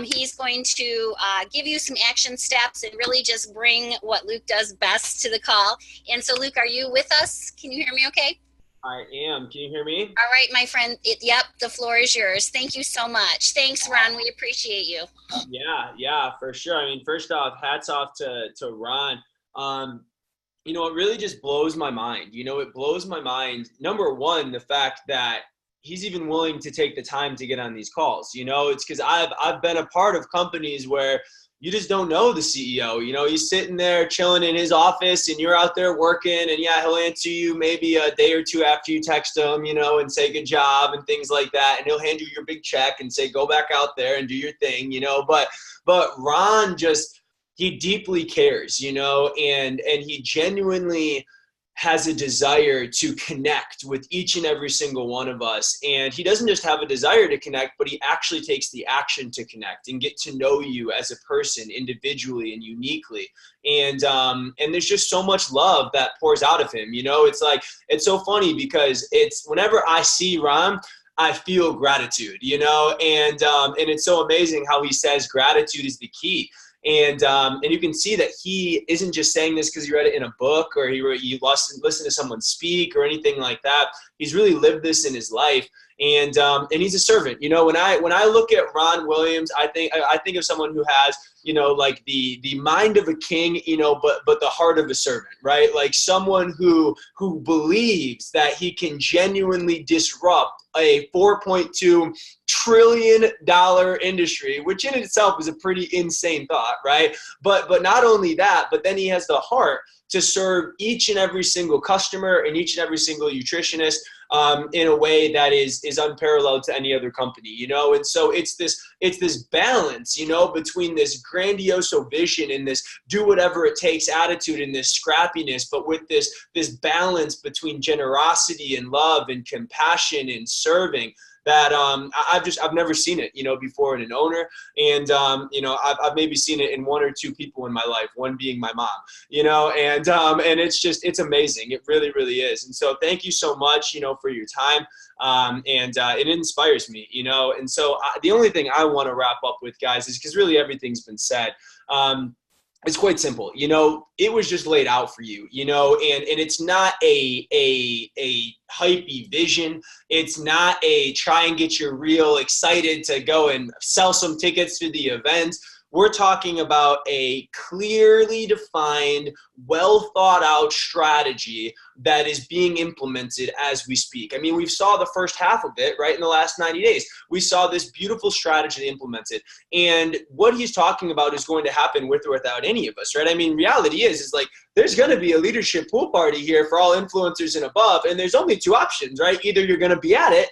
He's going to give you some action steps and really just bring what Luke does best to the call. And so Luke, are you with us? Can you hear me okay? I am. Can you hear me? All right, my friend. Yep, the floor is yours. Thank you so much. Thanks, Ron. We appreciate you. Yeah, for sure. I mean, first off, hats off to Ron. It really just blows my mind. It blows my mind. Number one, the fact that he's even willing to take the time to get on these calls. It's because I've been a part of companies where you just don't know the CEO. He's sitting there chilling in his office and you're out there working, and he'll answer you maybe a day or two after you text him, and say good job and things like that. And he'll hand you your big check and say, go back out there and do your thing, but Ron he deeply cares, and he genuinely has a desire to connect with each and every single one of us. And he doesn't just have a desire to connect, but he actually takes the action to connect and get to know you as a person individually and uniquely. And there's just so much love that pours out of him. It's so funny because it's whenever I see Ron, I feel gratitude, and it's so amazing how he says gratitude is the key. And you can see that he isn't just saying this because he read it in a book or he listened to someone speak or anything like that. He's really lived this in his life, and he's a servant. When I look at Ron Williams, I think of someone who has like the mind of a king, but the heart of a servant, right? Like someone who believes that he can genuinely disrupt a $4.2 trillion industry, which in itself is a pretty insane thought, right? But not only that, but then he has the heart to serve each and every single customer and each and every single nutritionist in a way that is unparalleled to any other company, And so it's this balance, between this grandiose vision and this do whatever it takes attitude and this scrappiness, but with this balance between generosity and love and compassion and serving that I've never seen it, before in an owner. And, I've maybe seen it in one or two people in my life, one being my mom, and it's amazing. It really, really is. And so thank you so much, for your time. It inspires me, and so the only thing I want to wrap up with, guys, is because really everything's been said. It's quite simple. It was just laid out for you, and it's not a hypey vision. It's not a try and get you real excited to go and sell some tickets to the event. We're talking about a clearly defined, well thought out strategy that is being implemented as we speak. I mean, we saw the first half of it, right, in the last 90 days. We saw this beautiful strategy implemented. And what he's talking about is going to happen with or without any of us, right? I mean, reality is like, there's going to be a leadership pool party here for all influencers and above. And there's only two options, right? Either you're going to be at it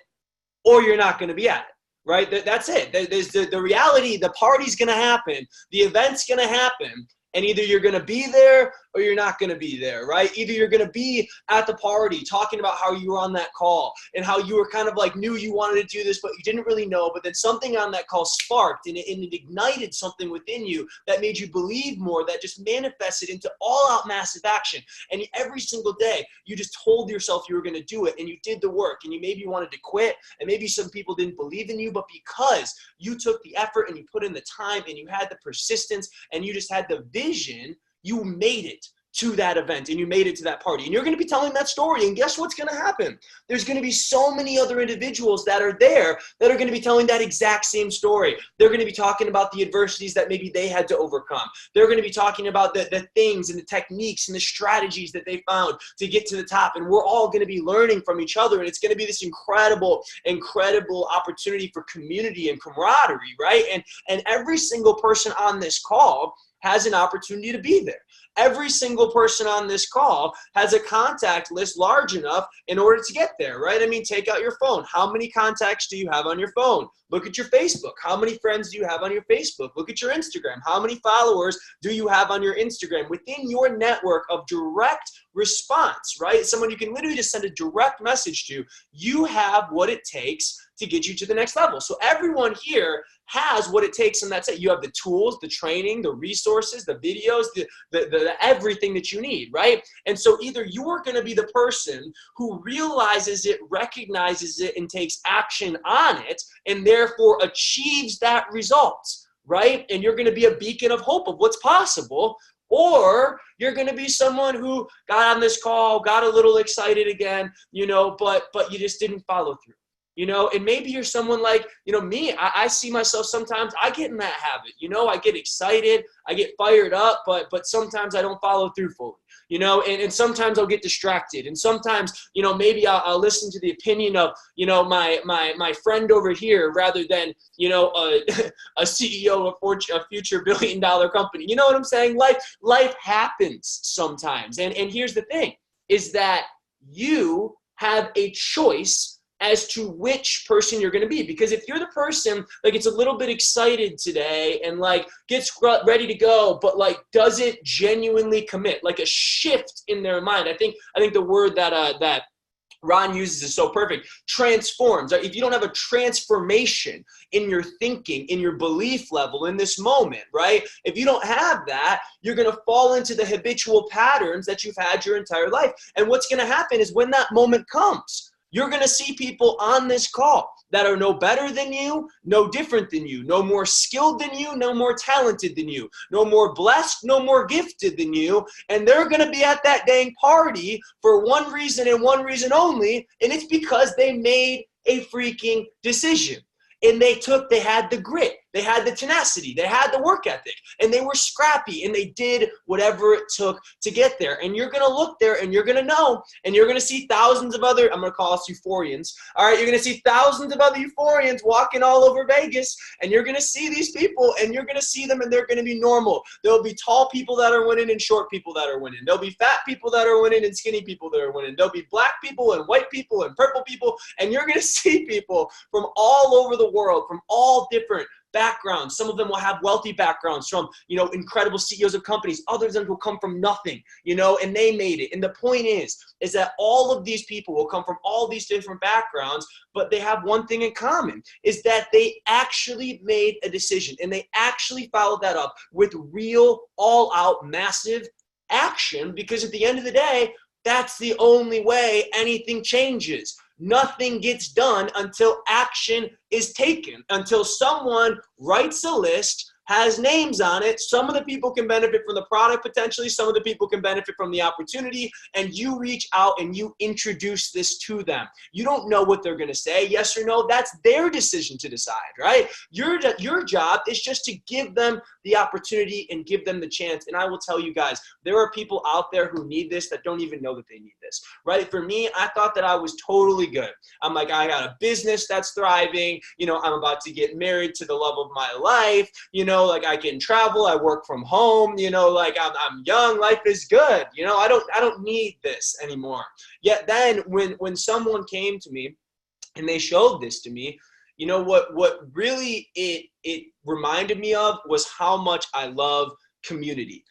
or you're not going to be at it. Right? That's it. There's the reality, the party's going to happen. The event's going to happen. And either you're going to be there or you're not going to be there, right? Either you're going to be at the party talking about how you were on that call and how you were kind of like knew you wanted to do this, but you didn't really know. But then something on that call sparked and it ignited something within you that made you believe more, that just manifested into all out massive action. And every single day you just told yourself you were going to do it and you did the work and you maybe wanted to quit and maybe some people didn't believe in you, but because you took the effort and you put in the time and you had the persistence and you just had the vision, you made it to that event and you made it to that party. And you're going to be telling that story. And guess what's going to happen? There's going to be so many other individuals that are there that are going to be telling that exact same story. They're going to be talking about the adversities that maybe they had to overcome. They're going to be talking about the things and the techniques and the strategies that they found to get to the top. And we're all going to be learning from each other. And it's going to be this incredible opportunity for community and camaraderie, right? And every single person on this call has an opportunity to be there. Every single person on this call has a contact list large enough in order to get there, right? I mean, take out your phone. How many contacts do you have on your phone? Look at your Facebook. How many friends do you have on your Facebook? Look at your Instagram. How many followers do you have on your Instagram? Within your network of direct response, right? Someone you can literally just send a direct message to, you have what it takes to get you to the next level. So everyone here has what it takes, and that's it. You have the tools, the training, the resources, the videos, the everything that you need, right? And so either you are going to be the person who realizes it, recognizes it, and takes action on it, and therefore achieves that result, right? And you're going to be a beacon of hope of what's possible. Or you're going to be someone who got on this call, got a little excited again, but you just didn't follow through. And maybe you're someone like, me, I see myself sometimes, I get in that habit, I get excited, I get fired up, but sometimes I don't follow through fully, and sometimes I'll get distracted. And sometimes, maybe I'll listen to the opinion of, my friend over here rather than, a CEO of a future billion-dollar company. You know what I'm saying? Life happens sometimes. And here's the thing, is that you have a choice as to which person you're going to be. Because if you're the person like it's a little bit excited today and like gets ready to go, but like doesn't genuinely commit, like a shift in their mind. I think the word that Ron uses is so perfect. Transforms. If you don't have a transformation in your thinking, in your belief level, in this moment, right? If you don't have that, you're going to fall into the habitual patterns that you've had your entire life. And what's going to happen is when that moment comes, you're going to see people on this call that are no better than you, no different than you, no more skilled than you, no more talented than you, no more blessed, no more gifted than you. And they're going to be at that dang party for one reason and one reason only. And it's because they made a freaking decision. And they had the grit, they had the tenacity, they had the work ethic, and they were scrappy, and they did whatever it took to get there. And you're going to look there, and you're going to know, and you're going to see thousands of other, I'm going to call us euphorians, all right? You're going to see thousands of other euphorians walking all over Vegas, and you're going to see these people, and you're going to see them, and they're going to be normal. There'll be tall people that are winning and short people that are winning. There'll be fat people that are winning and skinny people that are winning. There'll be black people and white people and purple people, and you're going to see people from all over the world, from all different backgrounds. Some of them will have wealthy backgrounds from, incredible CEOs of companies. Others of them will come from nothing, and they made it. And the point is that all of these people will come from all these different backgrounds, but they have one thing in common, is that they actually made a decision and they actually followed that up with real, all out, massive action, because at the end of the day, that's the only way anything changes. Nothing gets done until action is taken, until someone writes a list, has names on it. Some of the people can benefit from the product potentially. Some of the people can benefit from the opportunity. And you reach out and you introduce this to them. You don't know what they're going to say, yes or no. That's their decision to decide, right? Your job is just to give them the opportunity and give them the chance. And I will tell you guys, there are people out there who need this that don't even know that they need this, right? For me, I thought that I was totally good. I'm like, I got a business that's thriving. I'm about to get married to the love of my life. Like I can travel, I work from home, like I'm young, life is good. I don't need this anymore. Yet then when someone came to me and they showed this to me, what really it reminded me of was how much I love community.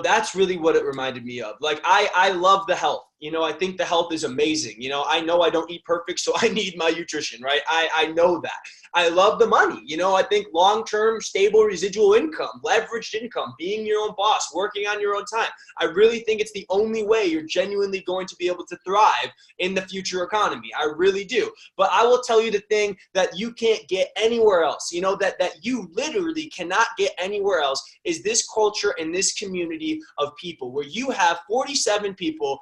That's really what it reminded me of. Like I love the health. I think the health is amazing. I know I don't eat perfect, so I need my nutrition, right? I know that. I love the money. I think long-term, stable, residual income, leveraged income, being your own boss, working on your own time. I really think it's the only way you're genuinely going to be able to thrive in the future economy. I really do. But I will tell you the thing that you can't get anywhere else, that you literally cannot get anywhere else is this culture and this community of people where you have 47 people,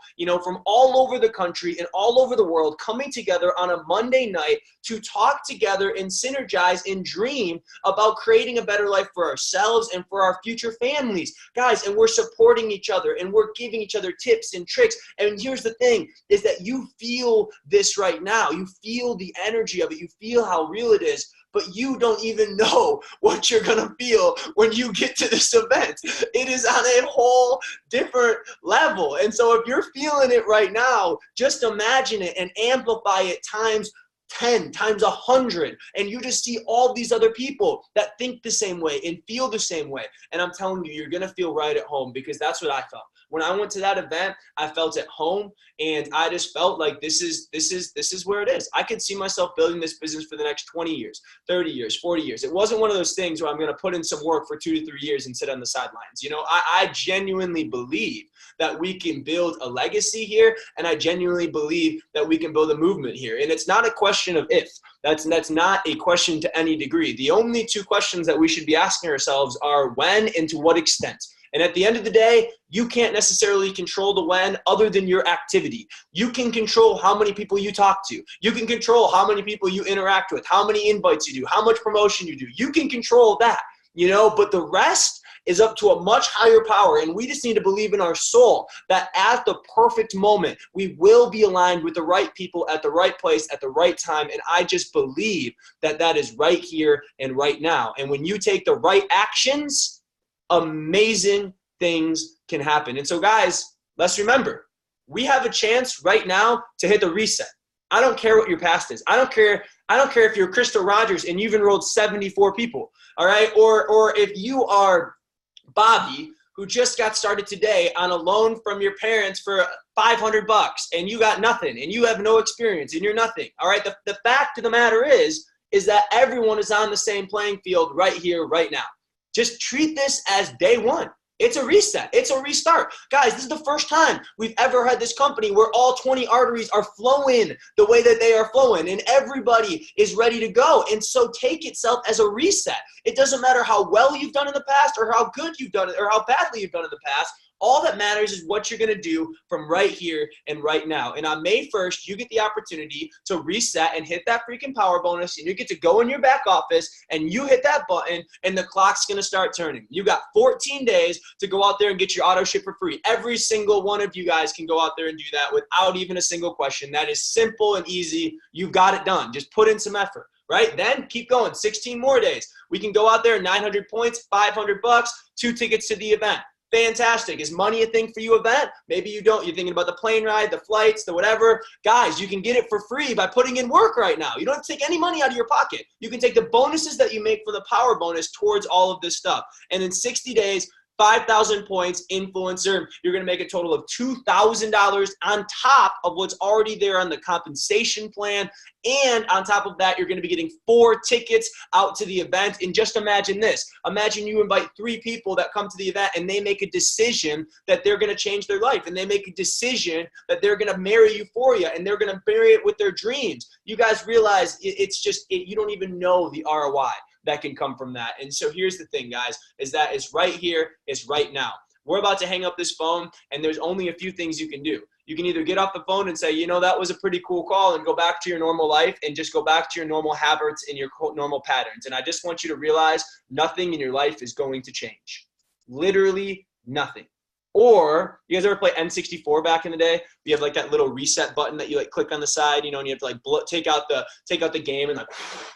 from all over the country and all over the world coming together on a Monday night to talk together and synergize and dream about creating a better life for ourselves and for our future families, guys. And we're supporting each other and we're giving each other tips and tricks. And here's the thing is that you feel this right now. You feel the energy of it. You feel how real it is. But you don't even know what you're going to feel when you get to this event. It is on a whole different level. And so if you're feeling it right now, just imagine it and amplify it times 10, times 100, and you just see all these other people that think the same way and feel the same way. And I'm telling you, you're going to feel right at home, because that's what I felt. When I went to that event, I felt at home, and I just felt like this is where it is. I could see myself building this business for the next 20 years, 30 years, 40 years. It wasn't one of those things where I'm going to put in some work for 2 to 3 years and sit on the sidelines. I genuinely believe that we can build a legacy here, and I genuinely believe that we can build a movement here. And it's not a question of if. That's not a question to any degree. The only 2 questions that we should be asking ourselves are when and to what extent. And at the end of the day, you can't necessarily control the when other than your activity. You can control how many people you talk to. You can control how many people you interact with, how many invites you do, how much promotion you do. You can control that, but the rest is up to a much higher power. And we just need to believe in our soul that at the perfect moment, we will be aligned with the right people at the right place at the right time. And I just believe that that is right here and right now. And when you take the right actions, amazing things can happen. And so guys, let's remember, we have a chance right now to hit the reset. I don't care what your past is. I don't care if you're Crystal Rogers and you've enrolled 74 people, all right? Or if you are Bobby, who just got started today on a loan from your parents for $500 and you got nothing and you have no experience and you're nothing, all right? The fact of the matter is that everyone is on the same playing field right here, right now. Just treat this as day one. It's a reset. It's a restart. Guys, this is the first time we've ever had this company where all 20 arteries are flowing the way that they are flowing and everybody is ready to go. And so take itself as a reset. It doesn't matter how well you've done in the past or how good you've done it or how badly you've done in the past. All that matters is what you're going to do from right here and right now. And on May 1st, you get the opportunity to reset and hit that freaking power bonus. And you get to go in your back office and you hit that button and the clock's going to start turning. You got 14 days to go out there and get your auto ship for free. Every single one of you guys can go out there and do that without even a single question. That is simple and easy. You've got it done. Just put in some effort. Right? Then keep going. 16 more days. We can go out there, 900 points, $500, 2 tickets to the event. Fantastic. Is money a thing for you event? Maybe you don't. You're thinking about the plane ride, the flights, the whatever. Guys, you can get it for free by putting in work right now. You don't have to take any money out of your pocket. You can take the bonuses that you make for the power bonus towards all of this stuff. And in 60 days, 5,000 points, influencer, you're going to make a total of $2,000 on top of what's already there on the compensation plan. And on top of that, you're going to be getting 4 tickets out to the event. And just imagine this. Imagine you invite 3 people that come to the event and they make a decision that they're going to change their life. And they make a decision that they're going to marry you for you. And they're going to marry it with their dreams. You guys realize it's just, you don't even know the ROI that can come from that. And so here's the thing, guys, is that it's right here, it's right now. We're about to hang up this phone, and there's only a few things you can do. You can either get off the phone and say, you know, that was a pretty cool call, and go back to your normal life and just go back to your normal habits and your normal patterns. And I just want you to realize nothing in your life is going to change. Literally nothing. Or you guys ever play N64 back in the day? You have like that little reset button that you like click on the side, you know, and you have to like take out the game and like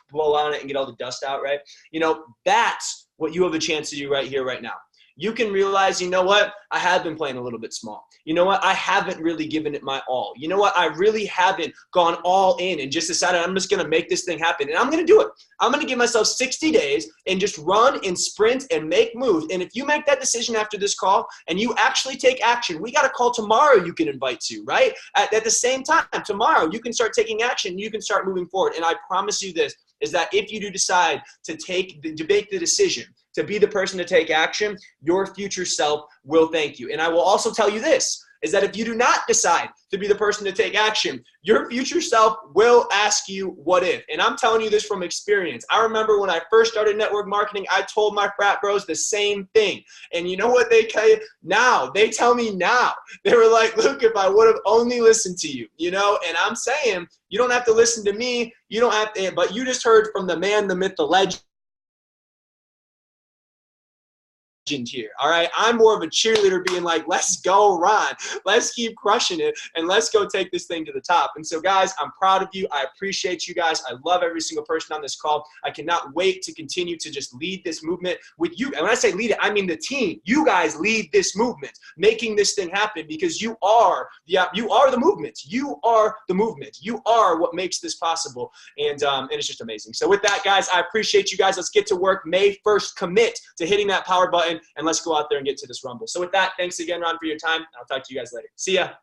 blow on it and get all the dust out, right? You know, that's what you have a chance to do right here, right now. You can realize, you know what? I have been playing a little bit small. You know what? I haven't really given it my all. You know what? I really haven't gone all in and just decided I'm just going to make this thing happen. And I'm going to do it. I'm going to give myself 60 days and just run and sprint and make moves. And if you make that decision after this call and you actually take action, we got a call tomorrow you can invite to, right? At the same time, tomorrow you can start taking action. You can start moving forward. And I promise you this, is that if you do decide to make the decision to be the person to take action, your future self will thank you. And I will also tell you this, is that if you do not decide to be the person to take action, your future self will ask you, what if? And I'm telling you this from experience. I remember when I first started network marketing, I told my frat bros the same thing. And you know what they tell you now? They tell me now. They were like, look, if I would have only listened to you, you know? And I'm saying, you don't have to listen to me. You don't have to, but you just heard from the man, the myth, the legend here. All right. I'm more of a cheerleader being like, let's go, Ron. Let's keep crushing it and let's go take this thing to the top. And so guys, I'm proud of you. I appreciate you guys. I love every single person on this call. I cannot wait to continue to just lead this movement with you. And when I say lead it, I mean the team. You guys lead this movement, making this thing happen, because you are the movement. You are the movement. You are what makes this possible. And it's just amazing. So with that, guys, I appreciate you guys. Let's get to work. May 1st, commit to hitting that power button. And let's go out there and get to this rumble. So with that, thanks again, Ron, for your time. I'll talk to you guys later. See ya.